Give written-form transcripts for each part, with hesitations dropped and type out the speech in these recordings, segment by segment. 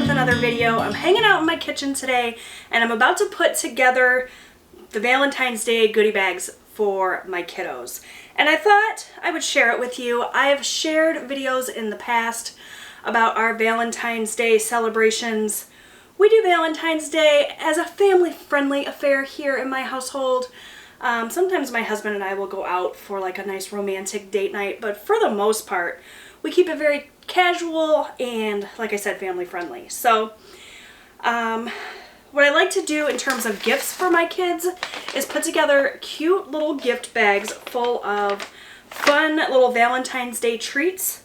with another video. I'm hanging out in my kitchen today and I'm about to put together the Valentine's Day goodie bags for my kiddos. And I thought I would share it with you. I have shared videos in the past about our Valentine's Day celebrations. We do Valentine's Day as a family-friendly affair here in my household. Sometimes my husband and I will go out for like a nice romantic date night, but for the most part, we keep it very casual and, like I said, family-friendly. So, what I like to do in terms of gifts for my kids is put together cute little gift bags full of fun little Valentine's Day treats.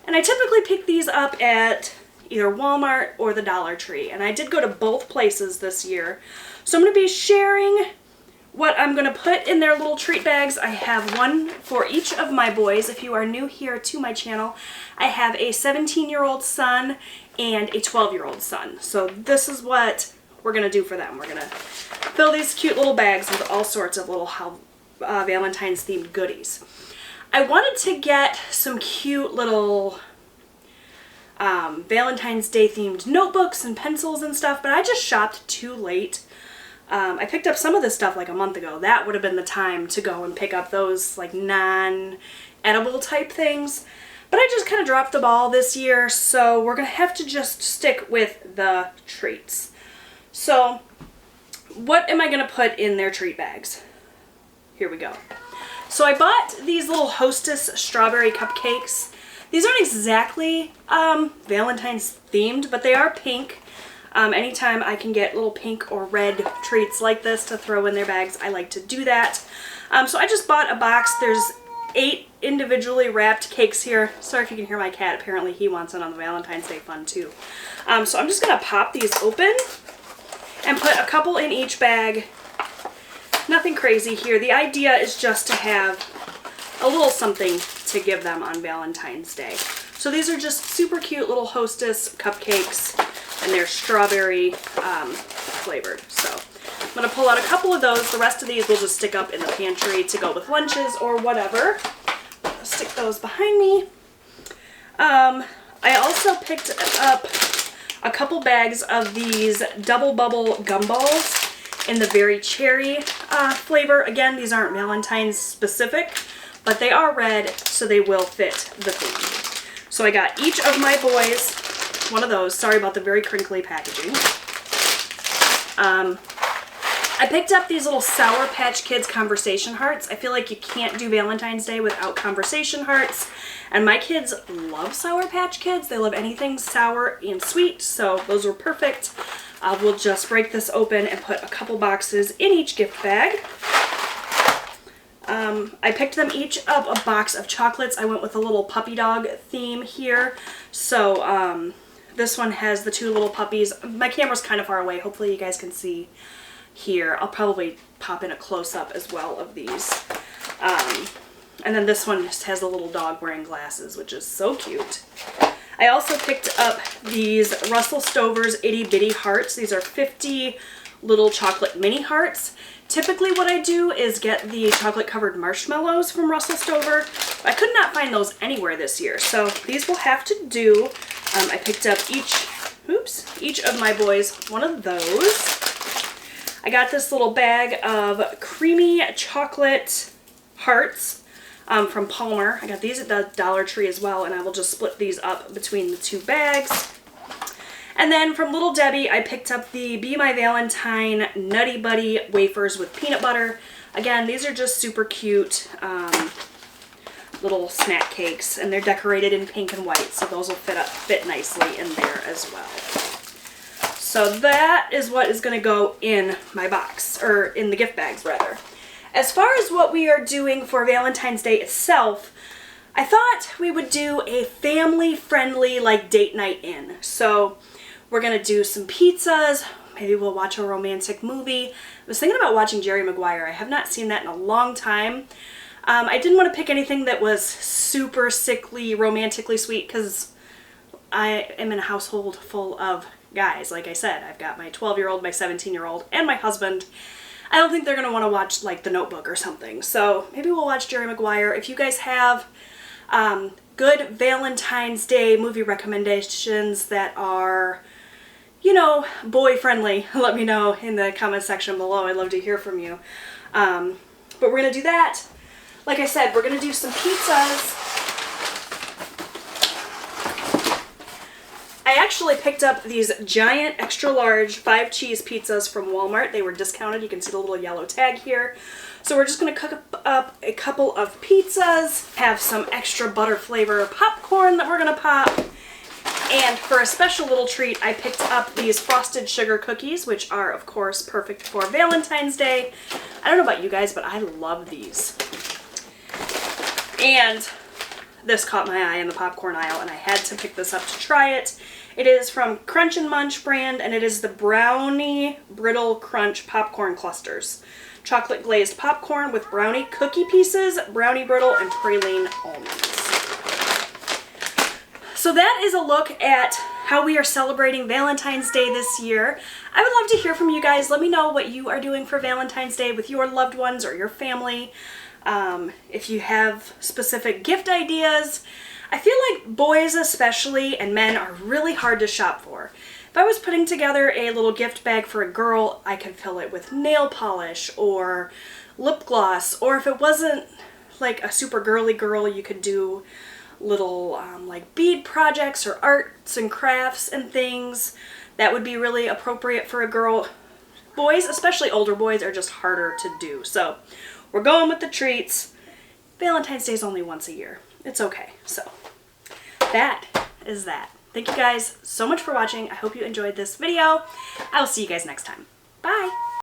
And I typically pick these up at either Walmart or the Dollar Tree. And I did go to both places this year. So I'm going to be sharing what I'm going to put in their little treat bags. I have one for each of my boys. If you are new here to my channel, I have a 17-year-old son and a 12-year-old son. So this is what we're going to do for them. We're going to fill these cute little bags with all sorts of little Valentine's themed goodies. I wanted to get some cute little Valentine's Day themed notebooks and pencils and stuff, but I just shopped too late. I picked up some of this stuff like a month ago. That would have been the time to go and pick up those like non-edible type things. But I just kind of dropped the ball this year, so we're going to have to just stick with the treats. So, what am I going to put in their treat bags? Here we go. So I bought these little Hostess strawberry cupcakes. These aren't exactly Valentine's themed, but they are pink. Anytime I can get little pink or red treats like this to throw in their bags, I like to do that. So I just bought a box. There's 8 individually wrapped cakes here. Sorry if you can hear my cat. Apparently he wants it on the Valentine's Day fun too. So I'm just going to pop these open and put a couple in each bag. Nothing crazy here. The idea is just to have a little something to give them on Valentine's Day. So these are just super cute little Hostess cupcakes, and they're strawberry flavored. So I'm going to pull out a couple of those. The rest of these we'll just stick up in the pantry to go with lunches or whatever. I'll stick those behind me. I also picked up a couple bags of these Double Bubble gumballs in the Very Cherry flavor. Again, these aren't Valentine's specific, but they are red, so they will fit the theme. So I got each of my boys one of those. Sorry about the very crinkly packaging. I picked up these little Sour Patch Kids conversation hearts. I feel like you can't do Valentine's Day without conversation hearts. And my kids love Sour Patch Kids. They love anything sour and sweet, so those were perfect. We'll just break this open and put a couple boxes in each gift bag. I picked them each up a box of chocolates. I went with a little puppy dog theme here. So this one has the 2 little puppies. My camera's kind of far away. Hopefully you guys can see here. I'll probably pop in a close-up as well of these. And then this one just has a little dog wearing glasses, which is so cute. I also picked up these Russell Stover's Itty Bitty Hearts. These are 50 little chocolate mini hearts. Typically what I do is get the chocolate covered marshmallows from Russell Stover. I could not find those anywhere this year, so these will have to do. I picked up each of my boys one of those. I got this little bag of creamy chocolate hearts from Palmer. I got these at the Dollar Tree as well, and I will just split these up between the 2 bags. And then from Little Debbie, I picked up the Be My Valentine Nutty Buddy wafers with peanut butter. Again, these are just super cute little snack cakes, and they're decorated in pink and white, so those will fit nicely in there as well. So that is what is going to go in my box, or in the gift bags rather. As far as what we are doing for Valentine's Day itself, I thought we would do a family-friendly like date night in. So we're going to do some pizzas, maybe we'll watch a romantic movie. I was thinking about watching Jerry Maguire. I have not seen that in a long time. I didn't want to pick anything that was super sickly, romantically sweet, because I am in a household full of guys. Like I said, I've got my 12-year-old, my 17-year-old, and my husband. I don't think they're going to want to watch like The Notebook or something. So maybe we'll watch Jerry Maguire. If you guys have good Valentine's Day movie recommendations that are you know, boy friendly, let me know in the comment section below. I'd love to hear from you. But we're going to do that. Like I said, we're going to do some pizzas. I actually picked up these giant extra large 5 cheese pizzas from Walmart. They were discounted. You can see the little yellow tag here. So we're just going to cook up a couple of pizzas, have some extra butter flavor popcorn that we're going to pop. And for a special little treat, I picked up these frosted sugar cookies, which are, of course, perfect for Valentine's Day. I don't know about you guys, but I love these. And this caught my eye in the popcorn aisle, and I had to pick this up to try it. It is from Crunch and Munch brand, and it is the Brownie Brittle Crunch Popcorn Clusters. Chocolate glazed popcorn with brownie cookie pieces, brownie brittle, and praline almonds. So that is a look at how we are celebrating Valentine's Day this year. I would love to hear from you guys. Let me know what you are doing for Valentine's Day with your loved ones or your family. If you have specific gift ideas. I feel like boys especially and men are really hard to shop for. If I was putting together a little gift bag for a girl, I could fill it with nail polish or lip gloss, or if it wasn't like a super girly girl, you could do little like bead projects or arts and crafts and things. That would be really appropriate for a girl. Boys, especially older boys, are just harder to do. So we're going with the treats. Valentine's Day is only once a year. It's okay. So that is that. Thank you guys so much for watching. I hope you enjoyed this video. I will see you guys next time. Bye!